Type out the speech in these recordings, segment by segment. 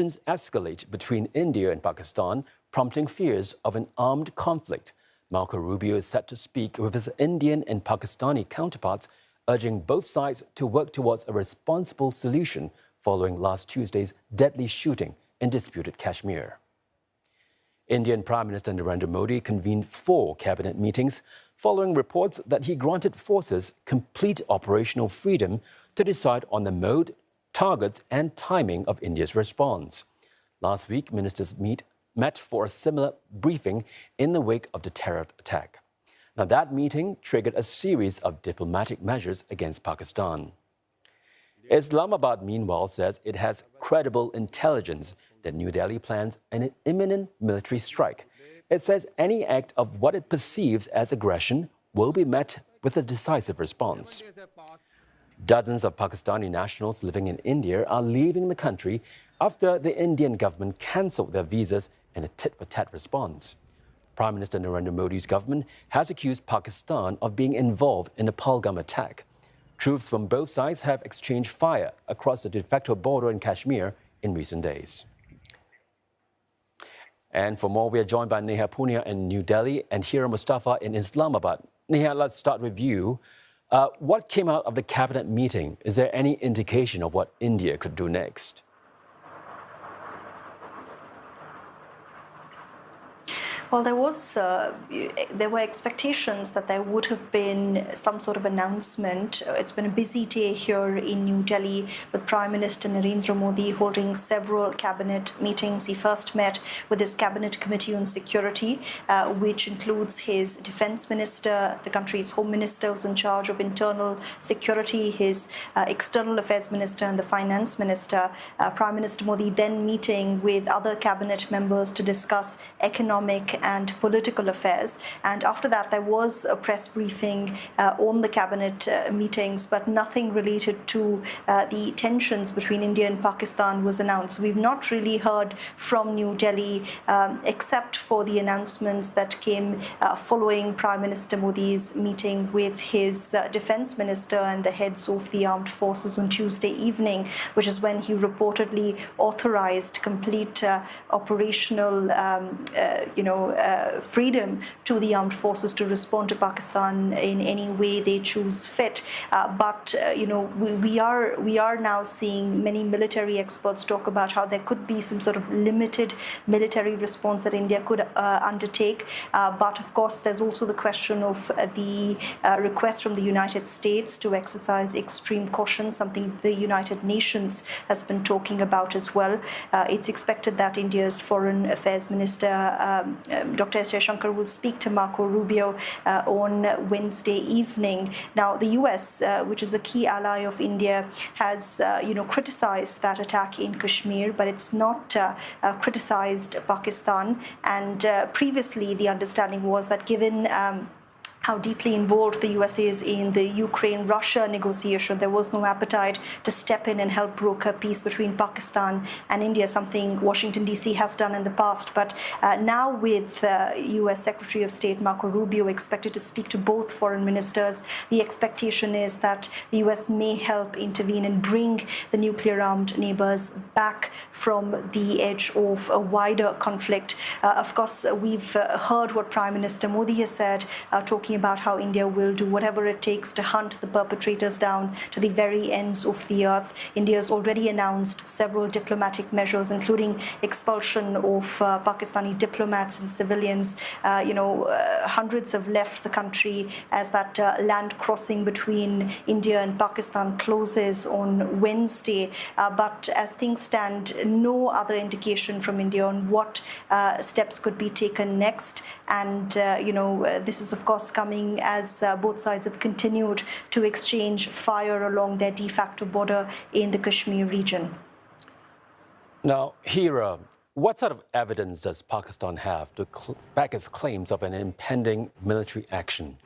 Tensions escalate between India and Pakistan, prompting fears of an armed conflict. Marco Rubio is set to speak with his Indian and Pakistani counterparts, urging both sides to work towards a responsible solution following last Tuesday's deadly shooting in disputed Kashmir. Indian Prime Minister Narendra Modi convened 4 cabinet meetings following reports that he granted forces complete operational freedom to decide on the mode, targets and timing of India's response. Last week, ministers met for a similar briefing in the wake of the terror attack. Now, that meeting triggered a series of diplomatic measures against Pakistan. Islamabad, meanwhile, says it has credible intelligence that New Delhi plans an imminent military strike. It says any act of what it perceives as aggression will be met with a decisive response. Dozens of Pakistani nationals living in India are leaving the country after the Indian government cancelled their visas in a tit-for-tat response. Prime Minister Narendra Modi's government has accused Pakistan of being involved in the Pahalgam attack. Troops from both sides have exchanged fire across the de facto border in Kashmir in recent days. And for more, we are joined by Neha Punia in New Delhi and Hira Mustafa in Islamabad. Neha, let's start with you. What came out of the cabinet meeting? Is there any indication of what India could do next? Well, there were expectations that there would have been some sort of announcement. It's been a busy day here in New Delhi with Prime Minister Narendra Modi holding several cabinet meetings. He first met with his cabinet committee on security, which includes his defense minister, the country's home minister who's in charge of internal security, his external affairs minister and the finance minister. Prime Minister Modi then meeting with other cabinet members to discuss economic and political affairs. And after that, there was a press briefing on the cabinet meetings, but nothing related to the tensions between India and Pakistan was announced. We've not really heard from New Delhi, except for the announcements that came following Prime Minister Modi's meeting with his defense minister and the heads of the armed forces on Tuesday evening, which is when he reportedly authorized complete operational freedom to the armed forces to respond to Pakistan in any way they choose fit. But we are now seeing many military experts talk about how there could be some sort of limited military response that India could undertake. But of course, there's also the question of the request from the United States to exercise extreme caution, something the United Nations has been talking about as well. It's expected that India's Foreign Affairs Minister, Dr. S. Jaishankar, will speak to Marco Rubio on Wednesday evening. Now, the US, which is a key ally of India, has criticized that attack in Kashmir, but it's not criticized Pakistan. And previously, the understanding was that given how deeply involved the US is in the Ukraine-Russia negotiation, there was no appetite to step in and help broker peace between Pakistan and India, something Washington, D.C. has done in the past. But now with US Secretary of State Marco Rubio expected to speak to both foreign ministers, the expectation is that the US may help intervene and bring the nuclear-armed neighbors back from the edge of a wider conflict. Of course, we've heard what Prime Minister Modi has said, talking about how India will do whatever it takes to hunt the perpetrators down to the very ends of the earth. India has already announced several diplomatic measures, including expulsion of Pakistani diplomats and civilians. Hundreds have left the country as that land crossing between India and Pakistan closes on Wednesday. But as things stand, no other indication from India on what steps could be taken next. And, this is, of course, coming as both sides have continued to exchange fire along their de facto border in the Kashmir region. Now, Hira, what sort of evidence does Pakistan have to back its claims of an impending military action?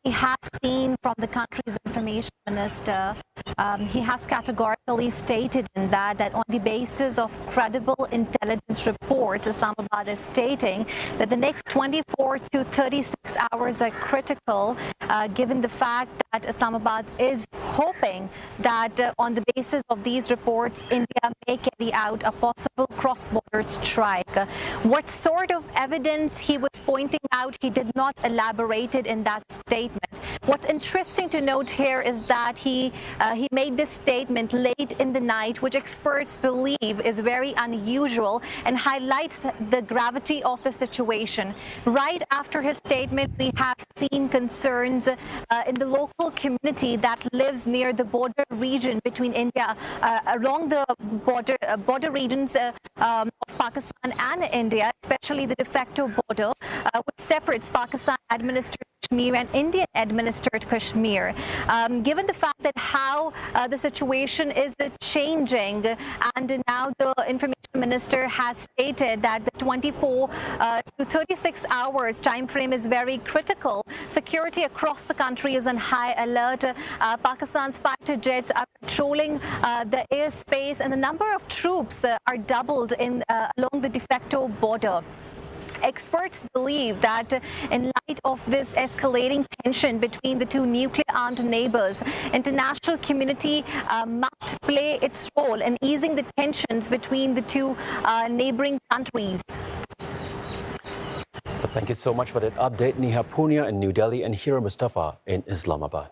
we have seen from the country's information minister, he has categorically stated in that on the basis of credible intelligence reports, Islamabad is stating that the next 24 to 36 hours are critical, given the fact that Islamabad is hoping that on the basis of these reports, India may carry out a possible cross-border strike. What sort of evidence he was pointing out, he did not elaborate it in that statement. What's interesting to note here is that he made this statement late in the night, which experts believe is very unusual and highlights the gravity of the situation. Right after his statement, we have seen concerns in the local community that lives near the border region between India, along the border regions of Pakistan and India, especially the de facto border, which separates Pakistan-administered Kashmir and Indian-administered Kashmir. Given the fact that how the situation is changing, and now the information minister has stated that the 24 to 36 hours time frame is very critical. Security across the country is on high alert. Pakistan's fighter jets are patrolling the airspace, and the number of troops are doubled along the de facto border. Experts believe that in light of this escalating tension between the two nuclear-armed neighbors, international community must play its role in easing the tensions between the two neighboring countries. Thank you so much for that update. Neha Punya in New Delhi and Hira Mustafa in Islamabad.